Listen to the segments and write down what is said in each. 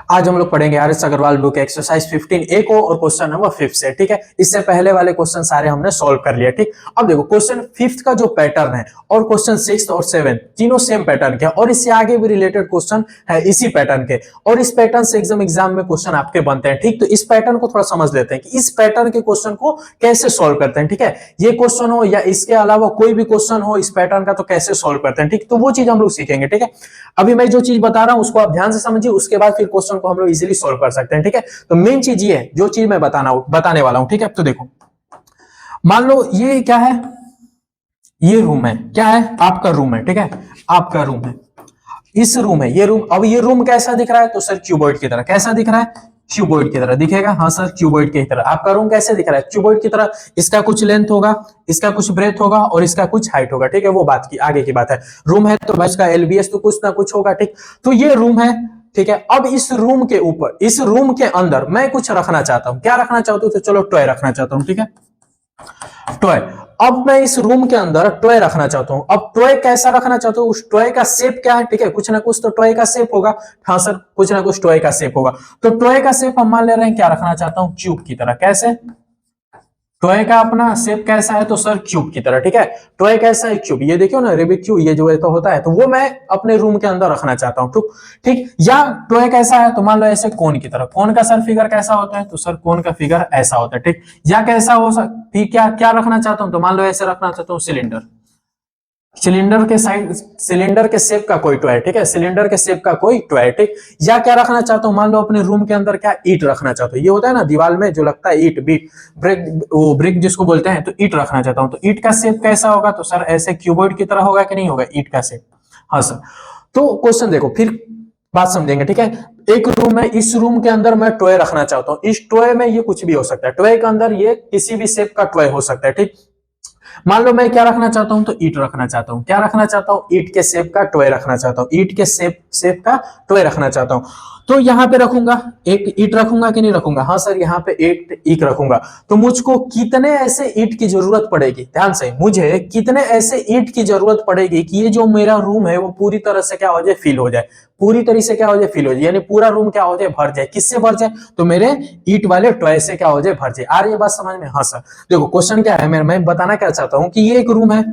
आज हम लोग पढ़ेंगे R S Agarwal book exercise 15A को और क्वेश्चन नंबर 5 से। ठीक है, इससे पहले वाले क्वेश्चन सारे हमने सॉल्व कर लिया। ठीक, अब देखो क्वेश्चन 5 का जो पैटर्न है और क्वेश्चन 6 और 7 तीनों सेम पैटर्न के, और इससे आगे भी रिलेटेड क्वेश्चन है इसी पैटर्न के, और इस पैटर्न से एग्जाम में क्वेश्चन आपके बनते हैं। ठीक, तो इस पैटर्न को थोड़ा समझ लेते हैं कि इस पैटर्न के क्वेश्चन को कैसे सॉल्व करते हैं। ठीक है, ये क्वेश्चन हो या इसके अलावा कोई भी क्वेश्चन हो इस पैटर्न का, तो कैसे सॉल्व करते हैं। ठीक, तो वो चीज हम लोग सीखेंगे। ठीक है, अभी मैं जो चीज बता रहा हूं उसको आप ध्यान से समझिए, उसके बाद फिर क्वेश्चन को हम लोग इजीली सॉल्व कर सकते हैं। ठीक है, तो मेन चीज ये है जो चीज मैं बताने वाला हूं। ठीक है, तो देखो मान लो ये क्या है, ये रूम है, क्या है, आपका रूम है। ठीक है, आपका रूम है, इस रूम है, ये रूम। अब ये रूम कैसा दिख रहा है, तो सर क्यूबॉइड की तरह। कैसा दिख रहा है, क्यूबॉइड की तरह दिखेगा। हाँ सर, क्यूबॉइड की तरह। आपका रूम कैसे दिख रहा है, क्यूबॉइड की तरह। इसका कुछ लेंथ होगा, इसका कुछ ब्रेथ होगा और इसका कुछ हाइट होगा। ठीक है, वो बात की आगे की बात है। रूम है तो भाई इसका एलबीएस तो कुछ ना कुछ होगा। ठीक, तो ये रूम है। ठीक है, अब इस रूम के ऊपर, इस रूम के अंदर मैं कुछ रखना चाहता हूं। क्या रखना चाहता हूं, तो चलो टॉय रखना चाहता हूं। ठीक है, टॉय। अब मैं इस रूम के अंदर टॉय रखना चाहता हूं। अब टॉय कैसा रखना चाहता हूं, उस टॉय का शेप क्या है। ठीक है, कुछ ना कुछ तो टॉय का शेप होगा। हाँ सर, कुछ ना कुछ टॉय का शेप होगा। तो टॉय का शेप हम मान ले रहे हैं, क्या रखना चाहता हूं, क्यूब की तरह। कैसे, टॉय का अपना शेप कैसा है, तो सर क्यूब की तरह। ठीक है, टॉय कैसा है, क्यूब। ये देखियो ना रेबिक क्यूब, ये जो तो होता है, तो वो मैं अपने रूम के अंदर रखना चाहता हूं। ठीक, या टॉय कैसा है, तो मान लो ऐसे कोन की तरह। कोन का सर फिगर कैसा होता है, तो सर कोन का फिगर ऐसा होता है। ठीक, या कैसा हो सकता, क्या क्या रखना चाहता हूं, तो मान लो ऐसे रखना चाहता हूं, सिलेंडर। सिलेंडर के साइड, सिलेंडर के शेप का कोई टॉय। ठीक है, सिलेंडर के शेप का कोई टॉय। ठीक, या क्या रखना चाहता हूं, मान लो अपने रूम के अंदर क्या ईंट रखना चाहता हूं। ये होता है ना दीवार में जो लगता है ईंट, बीट ब्रिक, वो ब्रिक जिसको बोलते हैं, तो ईंट रखना चाहता हूं। तो ईंट का शेप कैसा होगा, तो सर ऐसे क्यूबॉइड की तरह होगा कि नहीं होगा ईंट का शेप। हाँ सर, तो क्वेश्चन देखो फिर बात समझेंगे। ठीक है, एक रूम है, इस रूम के अंदर मैं टॉय रखना चाहता हूं। इस टॉय में ये कुछ भी हो सकता है, टॉय के अंदर ये किसी भी शेप का टॉय हो सकता है। ठीक, मान लो मैं क्या रखना चाहता हूं, तो ईंट रखना चाहता हूं। क्या रखना चाहता हूं, ईंट के शेप का टॉय रखना चाहता हूं। ईंट के शेप का टॉय रखना चाहता हूं। तो यहां पे रखूंगा, एक ईंट रखूंगा कि नहीं रखूंगा, हाँ सर यहाँ पे एक ईंट रखूंगा। तो मुझको कितने ऐसे ईंट की जरूरत पड़ेगी, ध्यान से, मुझे कितने ऐसे ईंट की जरूरत पड़ेगी कि ये जो मेरा रूम है वो पूरी तरह से क्या हो जाए, फिल हो जाए। पूरी तरह से क्या हो जाए, फिल हो जाए, यानी पूरा रूम क्या हो जाए, भर जाए। किससे भर जाए, तो मेरे ईंट वाले टॉय से क्या हो जाए, भर जाए। आ रही है बात समझ में। हाँ सर, देखो क्वेश्चन क्या है, मैं बताना क्या चाहता हूं कि ये एक रूम है,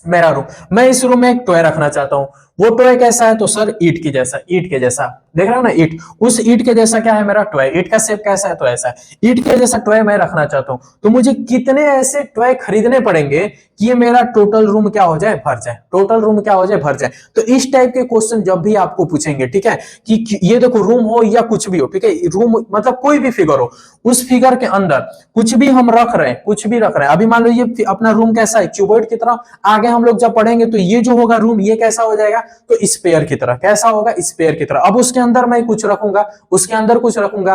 मेरा रूम, मैं इस रूम में एक टॉय रखना चाहता हूं। वो टॉय कैसा है, तो सर ईंट की जैसा। ईंट के जैसा देख रहे हो ना, ईंट, उस ईंट के जैसा क्या है मेरा टॉय। ईंट का शेप कैसा है, तो ऐसा है। ईंट के जैसा टॉय मैं रखना चाहता हूं। तो मुझे कितने ऐसे टॉय खरीदने पड़ेंगे कि ये मेरा टोटल रूम क्या हो जाए, भर जाए। टोटल रूम क्या हो जाए, भर जाए। तो इस टाइप के क्वेश्चन जब भी आपको पूछेंगे, ठीक है, कि ये देखो रूम हो या कुछ भी हो, ठीक है, रूम मतलब कोई भी फिगर हो, उस फिगर के अंदर कुछ भी हम रख रहे हैं, कुछ भी रख रहे हैं। अभी मान लो ये अपना रूम कैसा है, क्यूबॉइड की तरह। आगे हम लोग जब पढ़ेंगे तो ये जो होगा रूम, ये कैसा हो जाएगा, तो स्पेयर की तरह। कैसा होगा, स्पेयर की तरह। अब उसके अंदर मैं कुछ रखूंगा, उसके अंदर कुछ रखूंगा।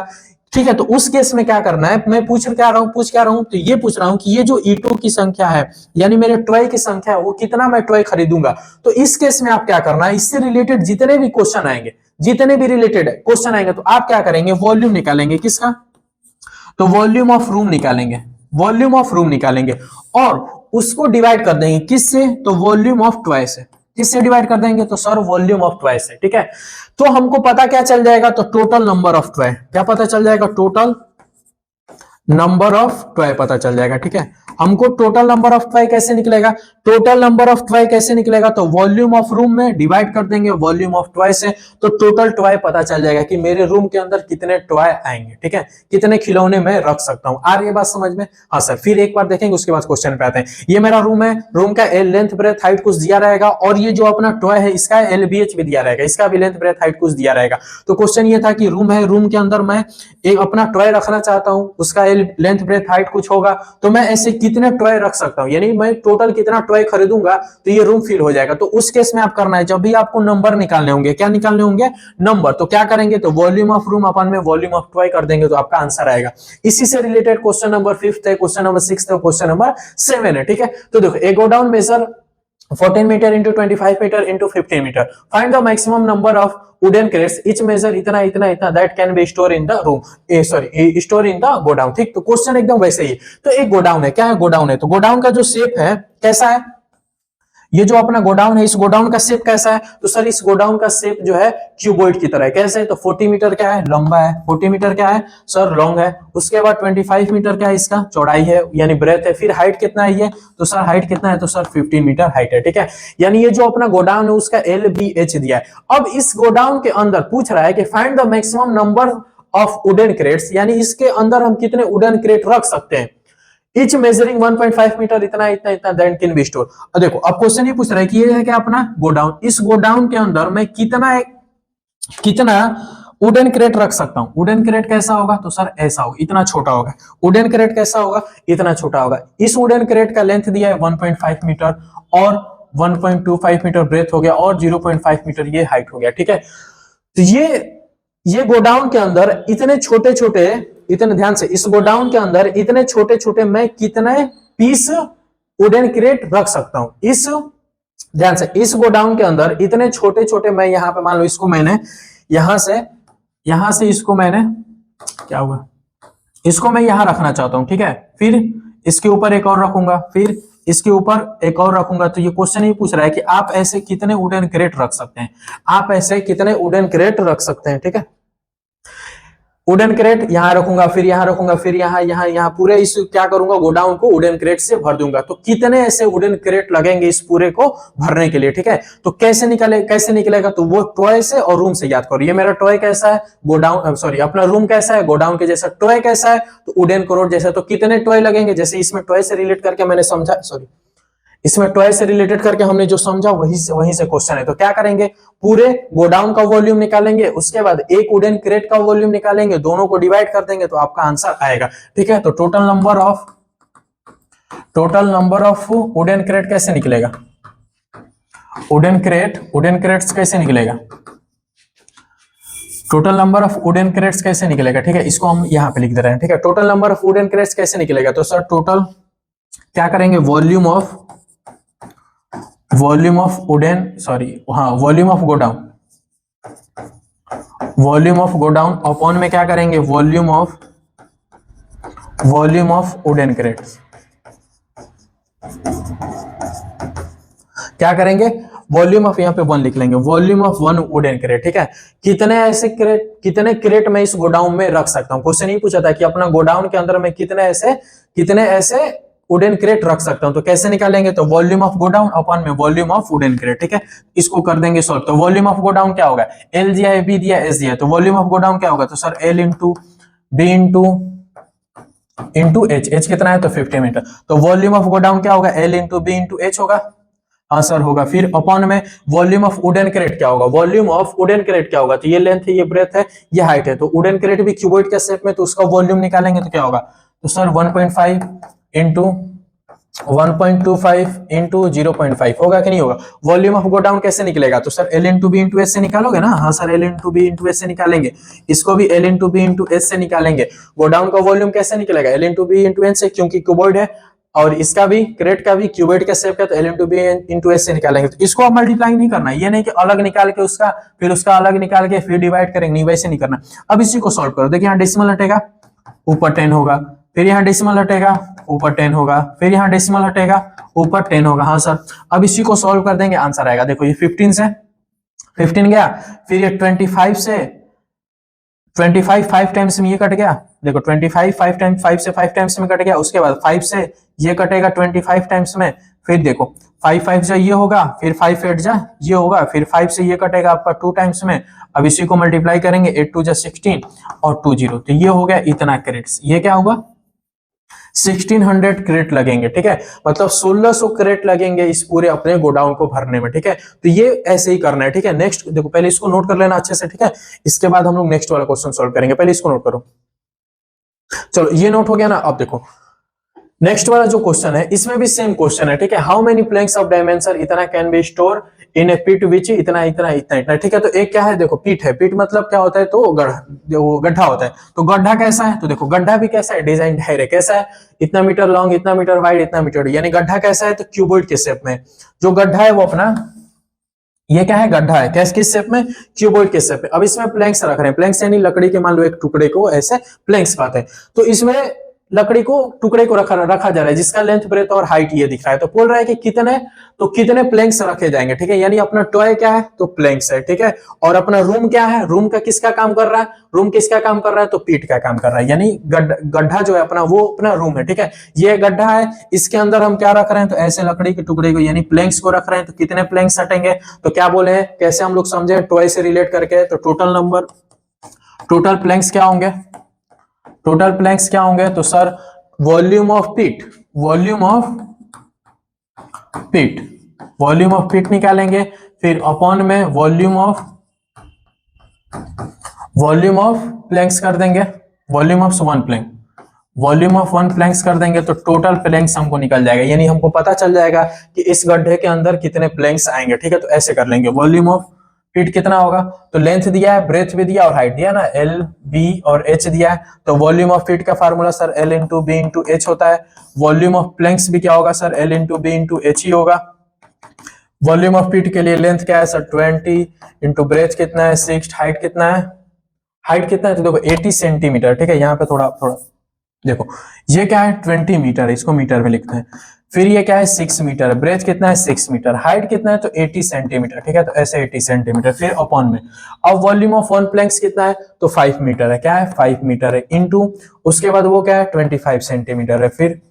ठीक है, तो उस केस में क्या करना है, मैं पूछ क्या रहा हूं, तो ये पूछ रहा हूं कि ये जो ईंटों की संख्या है, यानी मेरे टॉय की संख्या है, वो कितना मैं टॉय खरीदूंगा। तो इस केस में आप क्या करना है, इससे रिलेटेड जितने भी क्वेश्चन आएंगे, जितने भी रिलेटेड क्वेश्चन आएंगे, तो आप क्या करेंगे, वॉल्यूम निकालेंगे। किसका, तो वॉल्यूम ऑफ रूम निकालेंगे। वॉल्यूम ऑफ रूम निकालेंगे और उसको डिवाइड कर देंगे किससे, तो वॉल्यूम ऑफ टॉय से। किससे डिवाइड कर देंगे, तो सर वॉल्यूम ऑफ टॉय से। ठीक है, तो हमको पता क्या चल जाएगा, तो टोटल नंबर ऑफ टॉय। क्या पता चल जाएगा, टोटल नंबर ऑफ टॉय पता चल जाएगा। ठीक है, हमको टोटल नंबर ऑफ टॉय कैसे निकलेगा, टोटल नंबर ऑफ टॉय कैसे निकलेगा, तो वॉल्यूम ऑफ रूम में डिवाइड कर देंगे वॉल्यूम ऑफ टॉय से। तो टोटल टॉय पता चल जाएगा कि मेरे रूम के अंदर कितने टॉय आएंगे। ठीक है, कितने खिलौने मैं रख सकता हूं। आ रही है बात समझ में। हाँ सर, फिर एक बार देखेंगे उसके बाद क्वेश्चन पे आते हैं। ये मेरा रूम है, रूम का लेंथ ब्रेथ हाइट कुछ दिया रहेगा, और ये जो अपना टॉय है इसका एलबीएच भी दिया रहेगा, इसका भी लेंथ ब्रेथ हाइट कुछ दिया रहेगा। तो क्वेश्चन ये था कि रूम है, रूम के अंदर मैं एक अपना टॉय रखना चाहता हूं, उसका लेंथ ब्रेथ हाइट कुछ होगा, तो मैं ऐसे कितने टॉय रख सकता हूं, यानी मैं टोटल कितना टॉय खरीदूंगा तो ये रूम फिल हो जाएगा। तो उस केस में आप करना है, जब भी आपको नंबर निकालने होंगे, क्या निकालने होंगे, नंबर, तो क्या करेंगे, तो वॉल्यूम ऑफ रूम अपन में वॉल्यूम ऑफ टॉय कर देंगे, तो आपका आंसर आएगा। इसी से रिलेटेड क्वेश्चन नंबर 5 है, क्वेश्चन नंबर 6 है, क्वेश्चन नंबर 7 है। ठीक है, तो देखो a godown measure 14 metre into 25 metre into 15 metre, find the maximum number of wooden crates, each measure इतना इतना इतना, that can be store in the room, sorry store in the godown. ठीक, तो क्वेश्चन एकदम वैसे ही। तो एक godown है, क्या है, गोडाउन है, तो गोडाउन का जो शेप है कैसा है, ये जो अपना गोडाउन है, इस गोडाउन का शेप कैसा है? तो सर इस गोडाउन का शेप जो है क्यूबॉइड की तरह है। कैसे? तो 40 मीटर क्या है? लंबा है। 40 मीटर क्या है सर? लॉन्ग है। उसके बाद 25 मीटर क्या है? इसका चौड़ाई है, यानी ब्रेथ है। फिर हाइट कितना है ये? तो सर हाइट कितना है? तो सर 15 मीटर हाइट है। ठीक है, यानी ये जो अपना गोडाउन है उसका LBH दिया है। अब इस गोडाउन के अंदर पूछ रहा है कि find the maximum number of wooden crates, यानी इसके अंदर हम कितने वुडन क्रेट रख सकते हैं। इच मेजरिंग 1.5 मीटर, इतना इतना इतना, देन कैन बी स्टोर। अब देखो अब क्वेश्चन ये पूछ रहा है कि ये है क्या अपना गोडाउन, इस गोडाउन के अंदर मैं कितना कितना वुडन क्रेट रख सकता हूं। वुडन क्रेट कैसा होगा? तो सर ऐसा होगा, इतना छोटा होगा। वुडन क्रेट कैसा होगा? इतना छोटा होगा। इस वुडन क्रेट का लेंथ दिया है 1.5 मीटर और 1.25 मीटर ब्रेथ हो गया और 0.5 मीटर ये हाइट हो गया। ठीक है, तो ये गोडाउन के अंदर इतने छोटे छोटे, इतने ध्यान से, इस गोडाउन के अंदर इतने छोटे छोटे मैं कितने पीस वुडन क्रेट रख सकता हूं। इस ध्यान से, इस गोडाउन के अंदर इतने छोटे छोटे, मैं यहां पे मान लो इसको मैंने यहां से इसको मैंने क्या हुआ, इसको मैं यहां रखना चाहता हूं। ठीक है, फिर इसके ऊपर एक और रखूंगा, फिर इसके ऊपर एक और रखूंगा। तो ये क्वेश्चन ये पूछ रहा है कि आप ऐसे कितने वुडन क्रेट रख सकते हैं, आप ऐसे कितने वुडन क्रेट रख सकते हैं। ठीक है, वुडन क्रेट यहां रखूंगा, फिर यहां रखूंगा, फिर यहां पूरे इस क्या करूंगा, गोडाउन को वुडन क्रेट से भर दूंगा। तो कितने ऐसे वुडन क्रेट लगेंगे इस पूरे को भरने के लिए। ठीक है, तो कैसे निकलेगा? तो वो टॉय से और रूम से याद करो। ये मेरा टॉय कैसा है? गोडाउन, सॉरी अपना रूम कैसा है? गोडाउन के जैसा। टॉय कैसा है? तो वुडन क्रेट जैसा। तो कितने टॉय लगेंगे? जैसे इसमें टॉय से रिलेट करके मैंने समझा, सॉरी इसमें टॉय से रिलेटेड करके हमने जो समझा वहीं से क्वेश्चन है। तो क्या करेंगे, पूरे गोडाउन का वॉल्यूम निकालेंगे, उसके बाद एक वुडन क्रेट का वॉल्यूम निकालेंगे, दोनों को डिवाइड कर देंगे तो आपका आंसर आएगा। ठीक है, तो total number of wooden crate कैसे निकलेगा? वुडन क्रेट्स कैसे निकलेगा? Total number of wooden crates कैसे निकलेगा? ठीक है, इसको हम यहां पे लिख दे रहे हैं। ठीक है, total number of wooden crates कैसे निकलेगा? तो सर टोटल क्या करेंगे, वॉल्यूम ऑफ गोडाउन अपॉन में क्या करेंगे, वॉल्यूम ऑफ वुडन क्रेट्स। क्या करेंगे, वॉल्यूम ऑफ, यहाँ पे 1 लिख लेंगे, वॉल्यूम ऑफ 1 वुडन क्रेट। ठीक है, कितने क्रेट मैं इस गोडाउन में रख सकता हूं। क्वेश्चन ये पूछा था कि अपना गोडाउन के अंदर मैं कितने ऐसे वुडन क्रेट रख सकता हूं। तो कैसे निकालेंगे, तो वॉल्यूम ऑफ गोडाउन अपॉन में वॉल्यूम ऑफ वुडन क्रेट। ठीक है, इसको कर देंगे सॉल्व। तो वॉल्यूम ऑफ गोडाउन क्या होगा, L दिया है, B दिया है, S दिया है। तो वॉल्यूम ऑफ गोडाउन क्या होगा, तो sir L into B into H कितना है, तो 50 मीटर। तो वॉल्यूम ऑफ गोडाउन क्या होगा, L into B into H होगा, आंसर होगा। फिर अपॉन में वॉल्यूम ऑफ वुडन क्रेट क्या होगा, वॉल्यूम ऑफ वुडन क्रेट क्या होगा, तो ये लेंथ है, ये ब्रेथ है, ये हाइट है। तो वुडन क्रेट भी क्यूबॉइड के शेप में, तो उसका वॉल्यूम निकालेंगे तो क्या होगा, तो सर 1.5 इंटू 1.25 इंटू 0.5 होगा कि नहीं होगा। वॉल्यूम ऑफ गोडाउन कैसे निकलेगा, तो sir L into B into S से निकालोगे ना। हाँ sir, L into B into S से निकालेंगे, इसको भी L into B into S से निकालेंगे। गोडाउन का वॉल्यूम कैसे निकलेगा, L into B into N से, क्योंकि क्यूबॉइड है, और इसका भी क्रेट का भी क्यूबॉइड का शेप का, तो L into B into S से निकालेंगे। तो इसको आप मल्टीप्लाई नहीं करना, ये नहीं कि अलग निकाल के उसका, फिर उसका अलग निकाल के फिर डिवाइड करेंगे, नहीं वैसे नहीं करना। अब इसी को सॉल्व करो, देखिए यहाँ डेसिमल हटेगा, ऊपर 10 होगा, फिर यहाँ डेसिमल हटेगा, ऊपर 10 होगा, फिर यहाँ डेसिमल हटेगा, ऊपर 10 होगा। हाँ सर, अब इसी को सॉल्व कर देंगे, आंसर आएगा। देखो ये 15 से 15 गया, फिर ये 25 से 25 5 टाइम्स में ये कट गया। देखो 25 5 टाइम्स, 5 से 5 टाइम्स में कट गया। उसके बाद 5 से ये कटेगा 25 टाइम्स में, फिर देखो 5 5 जा ये होगा, फिर 5 8 जा ये होगा, फिर 5 से ये कटेगा आपका 2 टाइम्स में। अब इसी को मल्टीप्लाई करेंगे, 8 2 जा 16 और 2 0, तो ये हो गया इतना क्रेट्स। ये क्या होगा, 1600 क्रेट लगेंगे। ठीक है, मतलब 1600 क्रेट लगेंगे इस पूरे अपने गोडाउन को भरने में। ठीक है, तो ये ऐसे ही करना है। ठीक है, नेक्स्ट देखो, पहले इसको नोट कर लेना अच्छे से। ठीक है, इसके बाद हम लोग नेक्स्ट वाला क्वेश्चन सॉल्व करेंगे, पहले इसको नोट करो। चलो ये नोट हो गया ना। अब देखो नेक्स्ट वाला जो क्वेश्चन है, इसमें भी सेम क्वेश्चन है। ठीक है, how many planks of dimension इतना can be store in a pit which इतना इतना इतना इतना। ठीक है, तो एक क्या है, देखो पिट है, पिट मतलब क्या होता है, तो गड्ढा होता है। तो गड्ढा कैसा है, तो देखो गड्ढा भी कैसा है, डिजाइन है कैसा है, इतना मीटर लॉन्ग, इतना मीटर वाइड, इतना मीटर, यानी गड्ढा कैसा है, तो क्यूबॉइड के शेप में। जो गड्ढा है वो अपना ये क्या है, गड्ढा है, कैसे किस शेप में, क्यूबॉइड के शेप में। अब इसमें प्लैंक्स रख रहे हैं, प्लैंक्स यानी लकड़ी के मान लो एक टुकड़े को ऐसे प्लैंक्स कहते हैं। तो इसमें लकड़ी को टुकड़े को रखा जा रहा है जिसका लेंथ ब्रेथ और हाइट ये दिख रहा है, तो बोल रहा है कि कितने प्लैंक्स रखे जाएंगे, ठीक है। यानी अपना टॉय क्या है, तो प्लैंक्स है, ठीक है। और अपना रूम क्या है, रूम का किसका काम कर रहा है, रूम किसका काम कर रहा है, तो पीठ का काम कर रहा है, यानी गड्ढा जो है अपना वो अपना रूम है, ठीक है। ये गड्ढा है, इसके अंदर हम क्या रख रहे हैं, तो ऐसे लकड़ी के टुकड़े को यानी प्लैंक्स को रख रहे हैं, तो कितने प्लैंक्स हटेंगे, तो क्या बोले हैं, कैसे हम लोग समझे टॉय से रिलेट करके, तो टोटल प्लैंक्स क्या होंगे, टोटल प्लैंक्स क्या होंगे, तो सर वॉल्यूम ऑफ पीठ निकालेंगे, फिर अपॉन में वॉल्यूम ऑफ प्लैंक्स कर देंगे, वॉल्यूम ऑफ वन प्लैंक्स कर देंगे, तो टोटल प्लैंक्स हमको निकल जाएगा, यानी हमको पता चल जाएगा कि इस गड्ढे के अंदर कितने प्लैंक्स आएंगे, ठीक है। तो ऐसे कर लेंगे, वॉल्यूम ऑफ पीठ कितना होगा, तो लेंथ दिया है, ब्रेथ भी दिया और हाइट दिया ना, एल बी और एच दिया है, तो वॉल्यूम ऑफ पीठ का formula sir L into B into H होता है। वॉल्यूम ऑफ प्लैंक्स भी क्या होगा sir, L into B into H ही होगा। वॉल्यूम ऑफ पीठ के लिए लेंथ क्या है सर 20 इंटू ब्रेथ कितना है 6, हाइट कितना है, तो देखो 80 सेंटीमीटर, ठीक है। यहाँ पे थोड़ा देखो, ये क्या है 20 मीटर है, इसको मीटर में लिखते हैं, फिर ये क्या है 6 मीटर है, ब्रेथ कितना है 6 मीटर, हाइट कितना है तो 80 सेंटीमीटर, ठीक है। तो ऐसे 80 सेंटीमीटर, फिर अपॉन में, अब वॉल्यूम ऑफ वन प्लैंक्स कितना है, तो 5 मीटर है, क्या है 5 मीटर है, इनटू उसके बाद वो क्या है 25 सेंटीमीटर है, फिर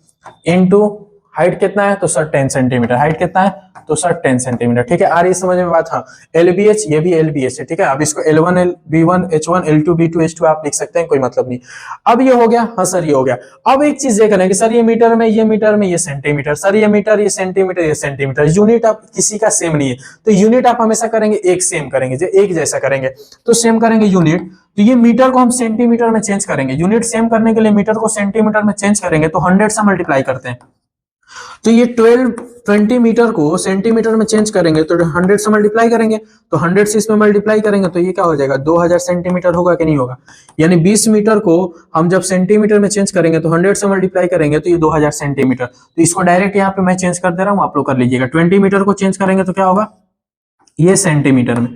इनटू हाइट कितना है, तो सर 10 सेंटीमीटर, हाइट कितना है, तो सर 10 सेंटीमीटर, ठीक है। आ रही समझ में बात, हाँ एलबीएच, ये भी एलबीएच है, ठीक है। अब इसको L1 B1 H1 L2 B2 H2 आप लिख सकते हैं, कोई मतलब नहीं। अब ये हो गया, हाँ सर ये हो गया। अब एक चीज देख रहे हैं कि सर ये मीटर में, ये सेंटीमीटर, सर ये मीटर, ये सेंटीमीटर, यूनिट आप किसी का सेम नहीं है, तो यूनिट आप हमेशा करेंगे एक सेम करेंगे, जो एक जैसा करेंगे, तो सेम करेंगे यूनिट, तो ये मीटर को हम सेंटीमीटर में चेंज करेंगे, यूनिट सेम करने के लिए मीटर को सेंटीमीटर में चेंज करेंगे, तो 100 से मल्टीप्लाई करते हैं, तो ये 20 मीटर को सेंटीमीटर में चेंज करेंगे, तो 100 से मल्टीप्लाई करेंगे, तो 100 से इसमें मल्टीप्लाई करेंगे, तो ये क्या हो जाएगा 2000 सेंटीमीटर होगा कि नहीं होगा, यानी 20 मीटर को हम जब सेंटीमीटर में चेंज करेंगे तो 100 से मल्टीप्लाई करेंगे, तो ये 2000 सेंटीमीटर, तो इसको डायरेक्ट यहाँ पे मैं चेंज कर दे रहा हूँ, आप लोग कर लीजिएगा। 20 मीटर को चेंज करेंगे तो क्या होगा, ये सेंटीमीटर में,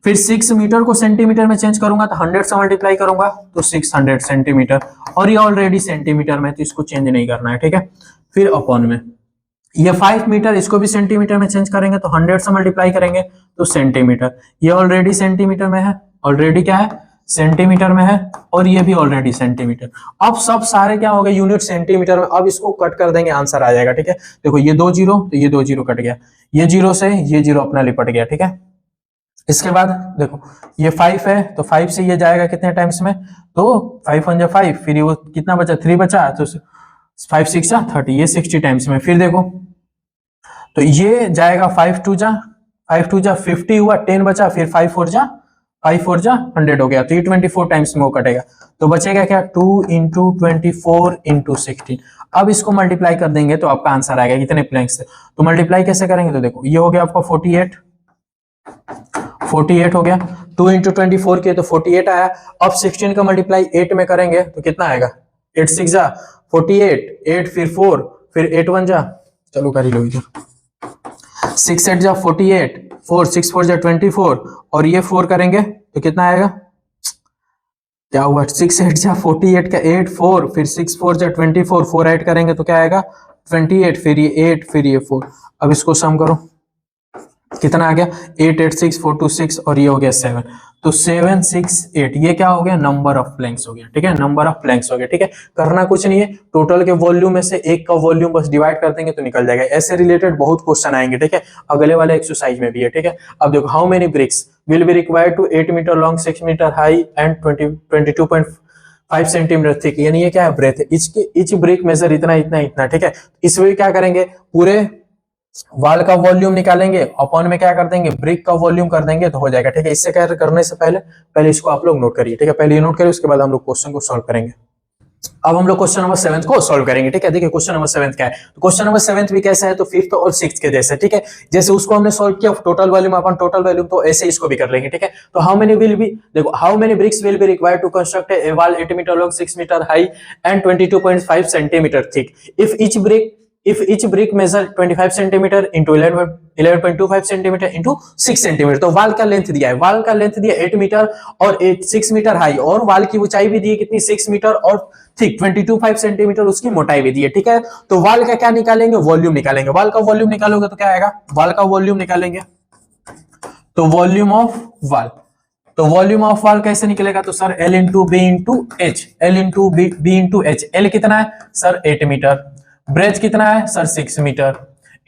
फिर 6 मीटर को सेंटीमीटर में चेंज करूंगा तो 100 से मल्टीप्लाई करूंगा तो 600 सेंटीमीटर, और ये ऑलरेडी सेंटीमीटर में, तो इसको चेंज नहीं करना है, ठीक है। फिर अपॉन में ये 5 मीटर, इसको भी सेंटीमीटर में चेंज करेंगे तो 100 से मल्टीप्लाई करेंगे तो सेंटीमीटर, ये ऑलरेडी सेंटीमीटर में है, ऑलरेडी क्या है सेंटीमीटर में है, और ये भी ऑलरेडी सेंटीमीटर। अब सब सारे क्या हो गए यूनिट सेंटीमीटर में, अब इसको कट कर देंगे, आंसर आ जाएगा, ठीक है। देखो ये 2 जीरो, तो ये 2 जीरो कट गया, ये जीरो से ये जीरो अपना लिपट गया, ठीक है। इसके बाद देखो ये 5 है, तो 5 से ये जाएगा कितने टाइम्स में, तो 5 1 5, फिर वो कितना बचा 3 बचा, तो 5 6 30, ये 60 टाइम्स में। फिर देखो तो ये जाएगा 5 2 जा 50 हुआ, 10 बचा, फिर 5 4 जा 100 हो गया, तो ये 24 टाइम्स में वो कटेगा, तो बचेगा क्या 2 इंटू 24 इंटू 16। अब इसको मल्टीप्लाई कर देंगे तो आपका आंसर आएगा कितने प्लैंक्स थे, तो मल्टीप्लाई कैसे करेंगे, तो देखो ये हो गया आपका 48 हो गया, 2 इंटू 24 किए तो 48 आया। अब 16 का मल्टीप्लाई 8 में करेंगे तो कितना आएगा, 8 6 जा 48, 8 फिर 4, फिर 8 1 जा, चलो कर ही लो इधर, 6 8 जा 48, 4 6 4 जा 24, और ये 4 करेंगे तो कितना आएगा, क्या हुआ 6 8 जा 48 का 8 4, फिर 6 4 जा 24, 4 ऐड करेंगे तो क्या आएगा 28, फिर ये 8, फिर ये 4। अब इसको सम करो, कितना आ गया 8 8 6 4 2 6, और ये हो गया 7, तो 7 6 8, ये क्या हो गया नंबर ऑफ प्लैंक्स हो गया, ठीक है, नंबर ऑफ प्लैंक्स हो गया, ठीक है। करना कुछ नहीं है, टोटल के वॉल्यूम में से एक का वॉल्यूम बस डिवाइड कर देंगे तो निकल जाएगा। ऐसे रिलेटेड बहुत क्वेश्चन आएंगे, ठीक है, अगले वाले एक्सरसाइज में भी है, ठीक है। अब देखो how many bricks will be required to 8 metre long 6 metre high and 22.5 centimetre thick, यानी ये क्या है ब्रेथ है, इच ब्रिक मेजर इतना इतना इतना, ठीक है। इसमें क्या करेंगे, पूरे वाल का वॉल्यूम निकालेंगे, अपॉन में क्या कर देंगे ब्रिक का वॉल्यूम कर देंगे तो हो जाएगा, ठीक है। इससे क्या करने से पहले इसको आप लोग नोट करिए, ठीक है, पहले ये नोट करिए, उसके बाद हम लोग क्वेश्चन को सॉल्व करेंगे। अब हम लोग क्वेश्चन नंबर 7 को सॉल्व करेंगे, ठीक है। देखिए क्वेश्चन नंबर 7 क्या है, तो क्वेश्चन नंबर 7 भी कैसा है, तो 5th और 6th के जैसे, ठीक है। जैसे उसको हमने सॉल्व किया टोटल वॉल्यूम अपन टोटल वॉल्यूम, तो ऐसे इसको भी कर लेंगे, ठीक है। तो हाउ मेनी विल बी, देखो how many bricks will be required to construct a wall 8 metre long 6 metre high and 22.5 centimetre thick, if each brick if each brick measure 25 centimetre into 11.25 centimetre into 6 centimetre. तो wall का length दिया है, वाल का length दिया 8 metre और 6 metre high, और वाल की ऊंचाई भी दी है कितनी 6 मीटर और थिक 22.5 सेंटीमीटर उसकी मोटाई भी दी है। ठीक है, तो वाल का क्या निकालेंगे, वॉल्यूम निकालेंगे। वाल का वॉल्यूम निकालोगे तो क्या आएगा, वाल का वॉल्यूम निकालेंगे तो वॉल्यूम ऑफ वाल, तो वॉल्यूम ऑफ वाल कैसे निकलेगा, तो sir L into B into H, L into B into H. L कितना है सर 8 मीटर, ब्रेथ कितना है सर 6 मीटर,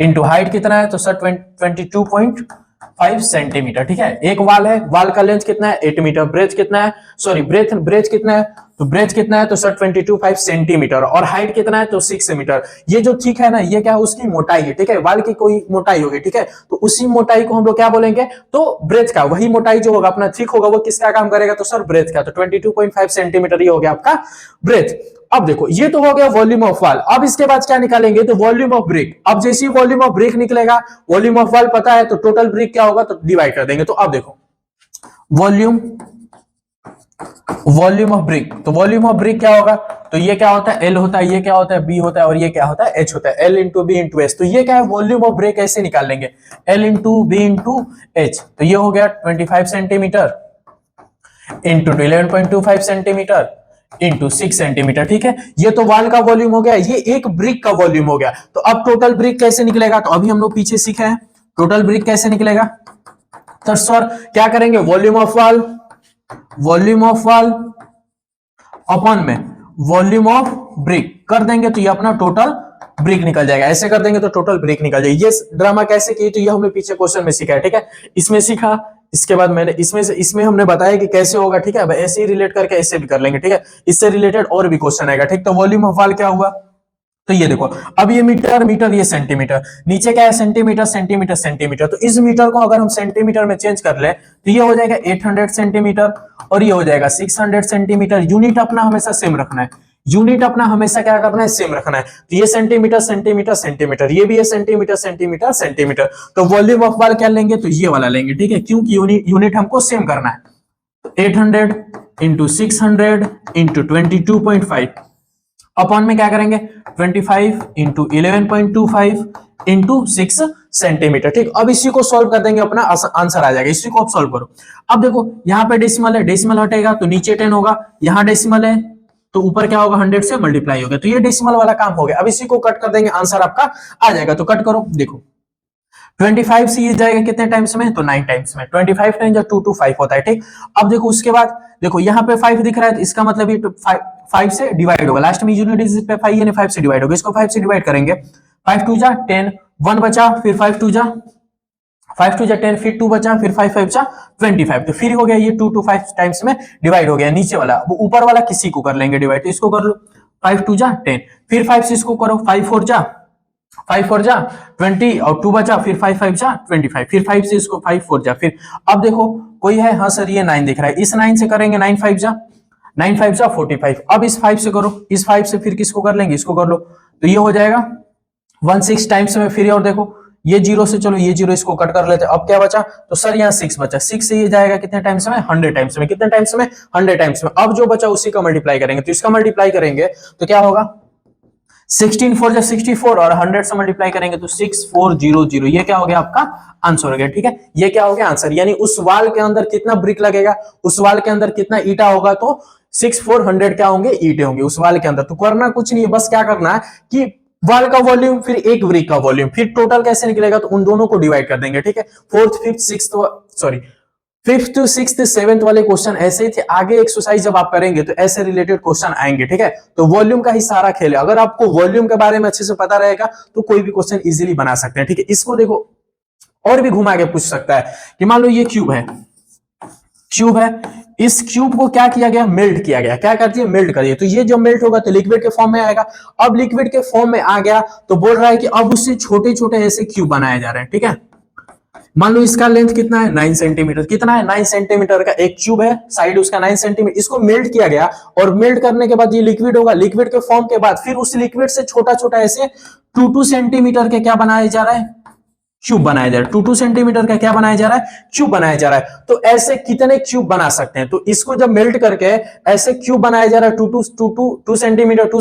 इंटू हाइट कितना है तो सर 22.5 सेंटीमीटर। ठीक है, एक वाल है, वाल का लेंथ कितना है 8 मीटर, ब्रेथ कितना है, सॉरी ब्रेथ कितना है, तो ब्रेथ कितना है तो सर 22.5 सेंटीमीटर, और हाइट कितना है तो 6 मीटर। ये जो ठीक है ना, ये क्या है उसकी मोटाई है। ठीक है, वाल की कोई मोटाई होगी, ठीक है, तो उसी मोटाई को हम लोग क्या बोलेंगे, तो ब्रेथ का, वही मोटाई जो होगा अपना थिक होगा वो किसका काम करेगा, तो सर ब्रेथ का। तो 22.5 सेंटीमीटर ये हो गया आपका ब्रेथ। अब देखो ये तो हो गया वॉल्यूम ऑफ वाल। अब इसके बाद क्या निकालेंगे, तो वॉल्यूम ऑफ ब्रिक। अब जैसे ही वॉल्यूम ऑफ ब्रिक निकलेगा, वॉल्यूम ऑफ वाल पता है तो टोटल ब्रिक क्या होगा, तो डिवाइड कर देंगे। तो अब देखो वॉल्यूम ऑफ ब्रिक, तो वॉल्यूम ऑफ ब्रिक क्या होगा, तो ये क्या होता है L होता है, ये क्या होता है B होता है, और ये क्या होता है H होता है, L into B into H. तो ये क्या है वॉल्यूम ऑफ ब्रिक, ऐसे निकाल लेंगे L into B into H. तो ये हो गया 25 centimetre into 11.25 centimetre into 6 centimetre. ठीक है, ये तो वाल का वॉल्यूम हो गया, ये एक ब्रिक का वॉल्यूम हो गया। तो अब टोटल ब्रिक कैसे निकलेगा, तो अभी हम लोग पीछे सीखे हैं टोटल ब्रिक कैसे निकलेगा। तो सर क्या करेंगे, वॉल्यूम ऑफ वाल अपॉन में वॉल्यूम ऑफ ब्रिक कर देंगे, तो ये अपना टोटल ब्रिक निकल जाएगा। ऐसे कर देंगे तो टोटल ब्रिक निकल जाएगी। ये ड्रामा कैसे की, तो ये हमने पीछे क्वेश्चन में सीखा है। ठीक है, इसमें सीखा, इसके बाद मैंने इसमें हमने बताया कि कैसे होगा। ठीक है, अब ऐसे ही रिलेट करके ऐसे भी कर लेंगे। ठीक है, इससे रिलेटेड और भी क्वेश्चन आएगा। ठीक, तो वॉल्यूम ऑफ वाल क्या हुआ, तो ये देखो अब ये मीटर, ये सेंटीमीटर, नीचे क्या है सेंटीमीटर। तो इस मीटर को अगर हम सेंटीमीटर में चेंज कर ले तो ये हो जाएगा 800 सेंटीमीटर और ये हो जाएगा 600 सेंटीमीटर। यूनिट अपना हमेशा सेम रखना है, यूनिट अपना हमेशा क्या करना है, सेम रखना है। तो ये सेंटीमीटर, ये भी है सेंटीमीटर। तो वॉल्यूम ऑफ वाल क्या लेंगे, तो ये वाला लेंगे। ठीक है, क्योंकि यूनिट हमको सेम करना है। 800 इंटू 600 इंटू 22.5 अपॉन में क्या करेंगे 25 इंटू 11.25 इंटू 6 सेंटीमीटर। ठीक, अब इसी को सॉल्व कर देंगे, अपना आंसर आ जाएगा। इसी को आप सॉल्व करो। अब देखो यहाँ पे डेसिमल है, डेसिमल हटेगा तो नीचे 10 होगा, यहाँ डेसिमल है तो ऊपर क्या होगा 100 से मल्टीप्लाई होगा। तो ये डेसिमल वाला काम हो गया। अब इसी को कट कर देंगे, आंसर आपका आ जाएगा। तो कट करो, देखो 25 से ये जाएगा कितने टाइम्स में, तो 9 टाइम्स में। 25 टाइम्स 2 to 5 होता है। ठीक, अब देखो उसके बाद देखो यहाँ पे 5 दिख रहा है, तो इसका मतलब ये 5 से डिवाइड होगा। लास्ट में यूनिट डिजिट पे 5 यानी 5 से डिवाइड होगा। इसको 5 से डिवाइड करेंगे, 5 2 जा 10, 1 बचा, फिर 5 2 जा 10, फिर 2 बचा, फिर 5 5 जा 25। तो फिर हो गया ये 2 to 5 टाइम्स में डिवाइड हो गया। नीचे वाला ऊपर वाला किसी को कर लेंगे डिवाइड, तो इसको कर लो 5 2 जा 10, फिर 5 से इसको करो 5 4 जा 20 और 2 बचा, फिर 5 5 जा 25, फिर 5 से इसको 5 4 जा। फिर अब देखो कोई है, हाँ सर ये 9 दिख रहा है, इस 9 से करेंगे 9 5 जा 45। अब इस 5 से करो, इस 5 से फिर किसको कर लेंगे, इसको कर लो, तो ये हो जाएगा 16 टाइम्स में। फिर और देखो ये 0 से, चलो ये 0 इसको कट कर लेते हैं। अब क्या बचा, तो सर यहाँ 6 बचा, 6 से ये जाएगा कितने टाइम्स में, 100 टाइम्स में। कितने टाइम्स में, 100 टाइम्स में। अब जो बचा उसी का मल्टीप्लाई करेंगे, तो इसका मल्टीप्लाई करेंगे तो क्या होगा 16 4 जा 64 और 100 से मल्टीप्लाई करेंगे तो 6400। ये क्या हो गया आपका आंसर हो गया। ठीक है, ये क्या हो गया आंसर, यानी उस वाल के अंदर कितना ब्रिक लगेगा, उस वाल के अंदर कितना ईटा होगा, तो 6400 क्या होंगे, ईटे होंगे उस वाल के अंदर। तो करना कुछ नहीं है, बस क्या करना है कि वाल का वॉल्यूम फिर एक ब्रिक का वॉल्यूम, फिर टोटल कैसे निकलेगा, तो उन दोनों को डिवाइड कर देंगे। ठीक है, 4th 5th 6th sorry 5th 6th 7th वाले क्वेश्चन ऐसे ही थे। आगे एक्सरसाइज जब आप करेंगे तो ऐसे रिलेटेड क्वेश्चन आएंगे। ठीक है, तो वॉल्यूम का ही सारा खेल है। अगर आपको वॉल्यूम के बारे में अच्छे से पता रहेगा तो कोई भी क्वेश्चन इजीली बना सकते हैं। ठीक है, इसको देखो और भी घुमा के पूछ सकता है कि मान लो ये क्यूब है, इस क्यूब को क्या किया गया, मेल्ट किया गया। क्या कर दिया, मेल्ट कर दिया। तो ये जो मेल्ट होगा तो लिक्विड के फॉर्म में आएगा। अब लिक्विड के फॉर्म में आ गया तो बोल रहा है कि अब उससे छोटे छोटे ऐसे क्यूब बनाए जा रहे हैं। ठीक है, मान लो इसका लेंथ कितना है 9 सेंटीमीटर। कितना है 9 सेंटीमीटर का एक क्यूब है, साइड उसका 9 सेंटीमीटर। इसको मेल्ट किया गया और मेल्ट करने के बाद ये लिक्विड होगा। लिक्विड के फॉर्म के बाद फिर उस लिक्विड से छोटा छोटा ऐसे 2 2 सेंटीमीटर के क्या बनाए जा रहा है, क्यूब बनाया जा रहा है, 2 सेंटीमीटर का क्या बनाया जा रहा है, क्यूब बनाया जा रहा है। तो ऐसे कितने क्यूब बना सकते हैं, तो इसको जब मेल्ट करके ऐसे क्यूब बनाया जा रहा है 2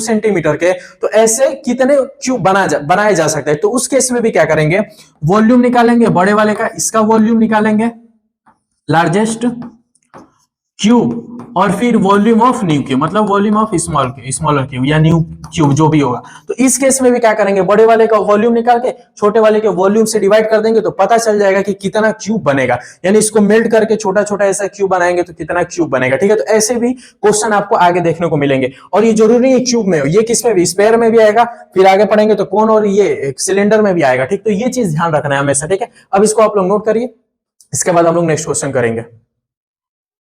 सेंटीमीटर के, तो ऐसे कितने क्यूब बनाए जा सकते हैं। तो उस केस में भी क्या करेंगे, वॉल्यूम निकालेंगे बड़े वाले का, इसका वॉल्यूम निकालेंगे लार्जेस्ट क्यूब, और फिर वॉल्यूम ऑफ न्यू क्यूब, मतलब वॉल्यूम ऑफ स्मॉलर क्यूब या न्यू क्यूब जो भी होगा। तो इस केस में भी क्या करेंगे, बड़े वाले का वॉल्यूम निकाल के छोटे वाले के वॉल्यूम से डिवाइड कर देंगे, तो पता चल जाएगा कि कितना क्यूब बनेगा। यानी इसको मेल्ट करके छोटा छोटा ऐसा क्यूब बनाएंगे तो कितना क्यूब बनेगा। ठीक है, तो ऐसे भी क्वेश्चन आपको आगे देखने को मिलेंगे। और ये जरूरी है क्यूब में, ये किस में भी, स्पेयर में भी आएगा, फिर आगे पढ़ेंगे तो कौन, और ये सिलेंडर में भी आएगा। ठीक, तो ये चीज ध्यान रखना है हमेशा। ठीक है, अब इसको आप लोग नोट करिए, इसके बाद हम लोग नेक्स्ट क्वेश्चन करेंगे।